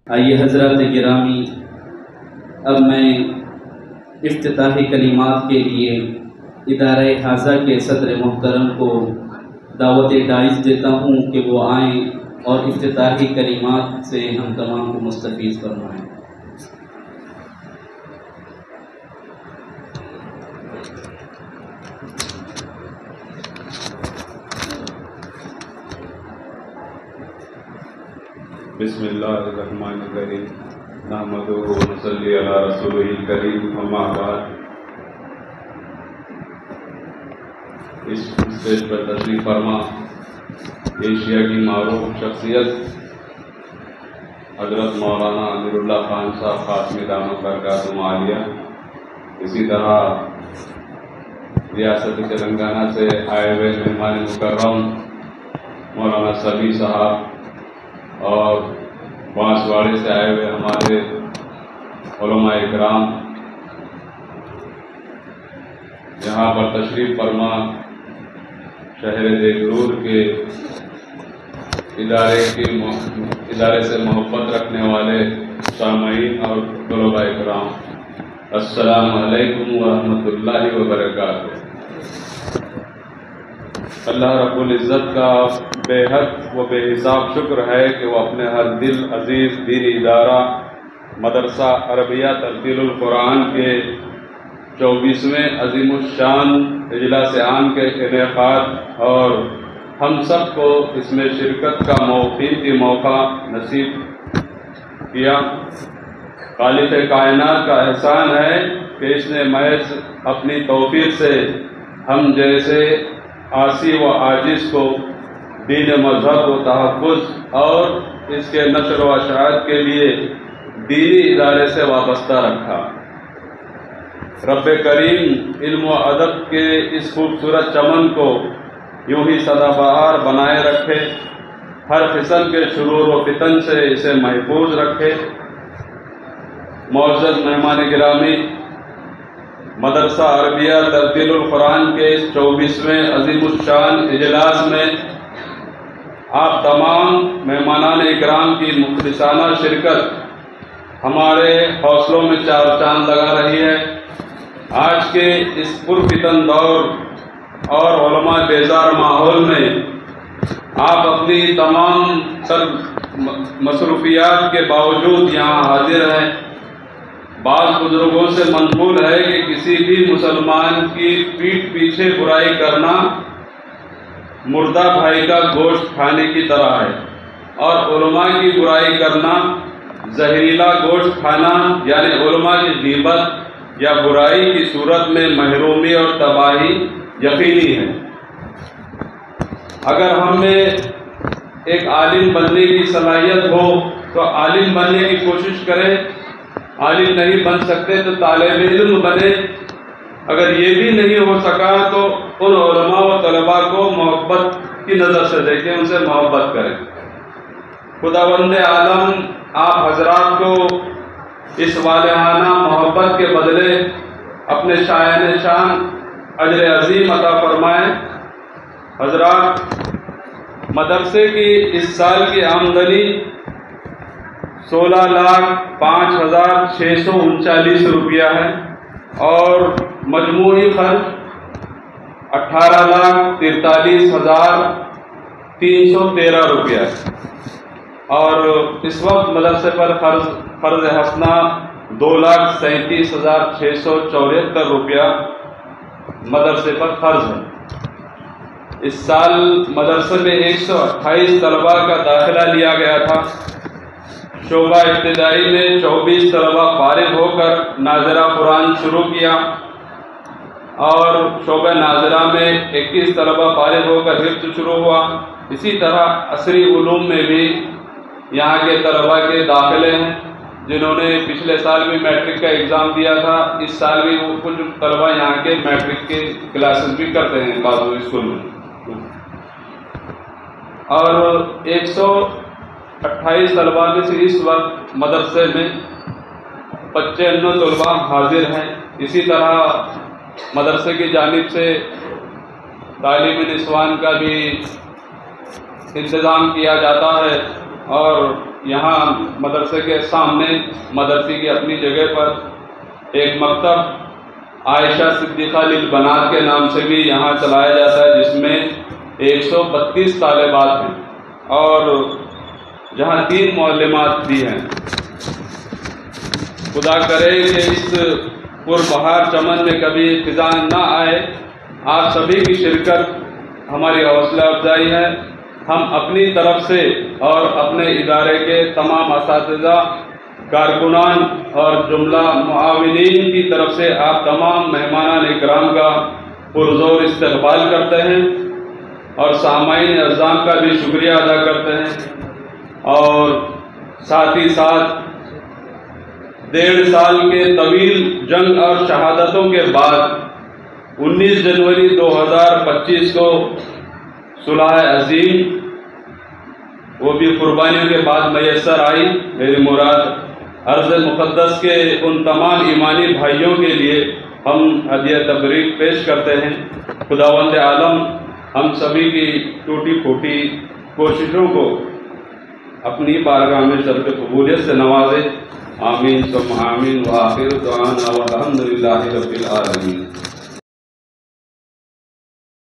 آئیے حضرات گرامی، اب میں افتتاحی کلمات کے لیے ادارہ حاضہ کے صدر محترم کو دعوت داعش دیتا ہوں کہ وہ آئیں اور افتتاحی کلمات سے ہم تمام کو مستفیض فرمائیں۔ بسم اللہ الرحمن الرحیم، نحمدہ و نصلی علی رسولہ الکریم، اما بعد۔ اس اسٹیج پر تشریف فرما ایشیا کی معروف شخصیت حضرت مولانا امیر اللہ خان صاحب قاسمی دامت برکاتہ عالیہ، اسی طرح ریاست تلنگانہ سے آئے ہوئے مہمان مکرم مولانا سمیع صاحب اور بانسواڑے سے آئے ہوئے ہمارے علماء اکرام، یہاں پر تشریف فرما شہر دیگرور کے ادارے سے محبت رکھنے والے سامعین اور طلباء اکرام، السلام علیکم ورحمۃ اللہ وبرکاتہ۔ اللہ رب العزت کا بے حد و بے حساب شکر ہے کہ وہ اپنے ہر دل عزیز دینی ادارہ مدرسہ عربیہ ترتیل القرآن کے 24ویں عظیم الشان اجلاس عام کے انعقاد اور ہم سب کو اس میں شرکت کا قیمتی موقع نصیب کیا۔ خالق کائنات کا احسان ہے کہ اس نے محض اپنی توفیق سے ہم جیسے عاصی و عاجز کو دین مذہب و تحفظ اور اس کے نشر و اشاعت کے لیے دینی ادارے سے وابستہ رکھا۔ رب کریم علم و ادب کے اس خوبصورت چمن کو یوں ہی سدا بہار بنائے رکھے، ہر قسم کے شرور و فتن سے اسے محفوظ رکھے۔ معزز مہمان گرامی، مدرسہ عربیہ ترتیل القرآن کے اس 24ویں عظیم الشان اجلاس میں آپ تمام مہمانان اکرام کی مخلصانہ شرکت ہمارے حوصلوں میں چار چاند لگا رہی ہے۔ آج کے اس پرفتن دور اور علماء بیزار ماحول میں آپ اپنی تمام تر مصروفیات کے باوجود یہاں حاضر ہیں۔ بعض بزرگوں سے منقول ہے کہ کسی بھی مسلمان کی پیٹھ پیچھے برائی کرنا مردہ بھائی کا گوشت کھانے کی طرح ہے، اور علماء کی برائی کرنا زہریلا گوشت کھانا یعنی علماء کی غیبت یا برائی کی صورت میں محرومی اور تباہی یقینی ہے۔ اگر ہم میں ایک عالم بننے کی صلاحیت ہو تو عالم بننے کی کوشش کریں، عالم نہیں بن سکتے تو طالب علم بنے، اگر یہ بھی نہیں ہو سکا تو ان علماء و طلباء کو محبت کی نظر سے دیکھیں، ان سے محبت کریں۔ خداوند عالم آپ حضرات کو اس والہانہ محبت کے بدلے اپنے شایان شان اجر عظیم عطا فرمائیں۔ حضرات، مدرسے کی اس سال کی آمدنی 16,05,639 روپیہ ہے اور مجموعی خرچ 18,43,313 روپیہ ہے، اور اس وقت مدرسے پر قرض حسنہ 2,37,674 روپیہ مدرسے پر قرض ہے۔ اس سال مدرسے میں 128 طلباء کا داخلہ لیا گیا تھا۔ شعبہ ابتدائی میں 24 طلباء فارغ ہو کر ناظرہ قرآن شروع کیا، اور شعبہ ناظرہ میں 21 طلباء فارغ ہو کر حفظ شروع ہوا۔ اسی طرح عصری علوم میں بھی یہاں کے طلباء کے داخلے ہیں، جنہوں نے پچھلے سال بھی میٹرک کا ایگزام دیا تھا، اس سال بھی کچھ طلباء یہاں کے میٹرک کے کلاسز بھی کرتے ہیں بعض اسکول میں۔ اور 128 طلباء میں سے اس وقت مدرسے میں 95 طلباء حاضر ہیں۔ اسی طرح مدرسے کی جانب سے تعلیم نسوان کا بھی انتظام کیا جاتا ہے، اور یہاں مدرسے کے سامنے مدرسے کی اپنی جگہ پر ایک مکتب عائشہ صدیقہ للبنات کے نام سے بھی یہاں چلایا جاتا ہے، جس میں 132 طالبات ہیں اور جہاں 3 معلمات بھی ہیں۔ خدا کرے کہ اس پربہار چمن میں کبھی خزاں نہ آئے۔ آپ سبھی کی شرکت ہماری حوصلہ افزائی ہے۔ ہم اپنی طرف سے اور اپنے ادارے کے تمام اساتذہ، کارکنان اور جملہ معاونین کی طرف سے آپ تمام مہمانان اکرام کا پرزور استقبال کرتے ہیں اور سامعین اعظام کا بھی شکریہ ادا کرتے ہیں، اور ساتھ ہی ساتھ 1.5 سال کے طویل جنگ اور شہادتوں کے بعد 19 جنوری 2025 کو صلح عظیم، وہ بھی قربانیوں کے بعد میسر آئی۔ میری مراد عرض مقدس کے ان تمام ایمانی بھائیوں کے لیے ہم ہدیہ تبریک پیش کرتے ہیں۔ خداوند عالم ہم سبھی کی ٹوٹی پھوٹی کوششوں کو اپنی بارگاہ میں شرط قبولیت سے نوازے۔ آمین ثم آمین، وآخر دعوانا والحمد للہ رب العالمین۔